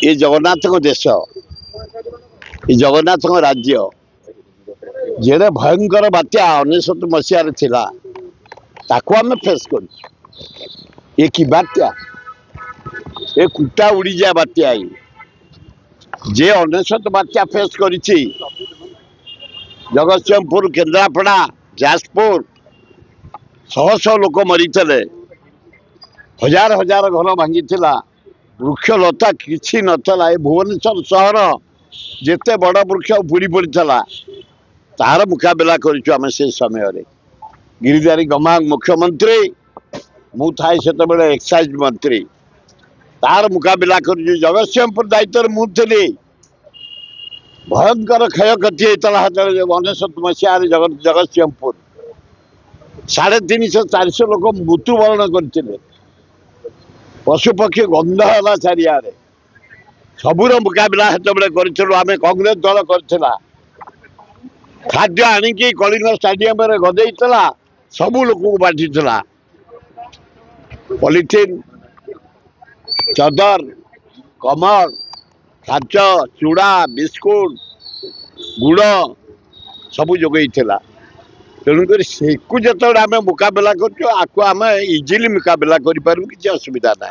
ये जगन्नाथ देश ये जगन्नाथ राज्य जेड़े भयंकर बात्या 19 मसीह थिला ताको आम फेस कर ये कि बात्या ये कुटा उड़ी जाए बात्या जे 19 बात्या फेस कर जगतसिंहपुर केन्द्रापड़ा जाजपुर शह शह लोक मरी हजार हजार घर भांगी वृक्षलता किसी नथला ए भुवनेश्वर सहर जिते बड़ वृक्ष बुड़ी पड़ा तार मुकाबला करें से समय गिरिधारी गमांग मुख्यमंत्री मु थाए से एक्साइज मंत्री तार मुकाबला कर जगतसिंहपुर दायित्व मुझे भयंकर क्षयक्षति होता 19 मसीह जगतसिंहपुर 350-400 लोक मृत्युवरण करते पशुपक्षी गंध है चारिड़े सबूर मुकाबला करूँ आम कांग्रेस दल करथिला खाद्य आणिकी कलिंग स्टाडियम गदे सबू लोक को बांटी पॉलिथिन चदर कमल काच चूड़ा बिस्कुट गुड़ सबू जोगई तेणुक से जो आम मुकाबला करें इजिली मुकाबला करूँ किसी असुविधा ना।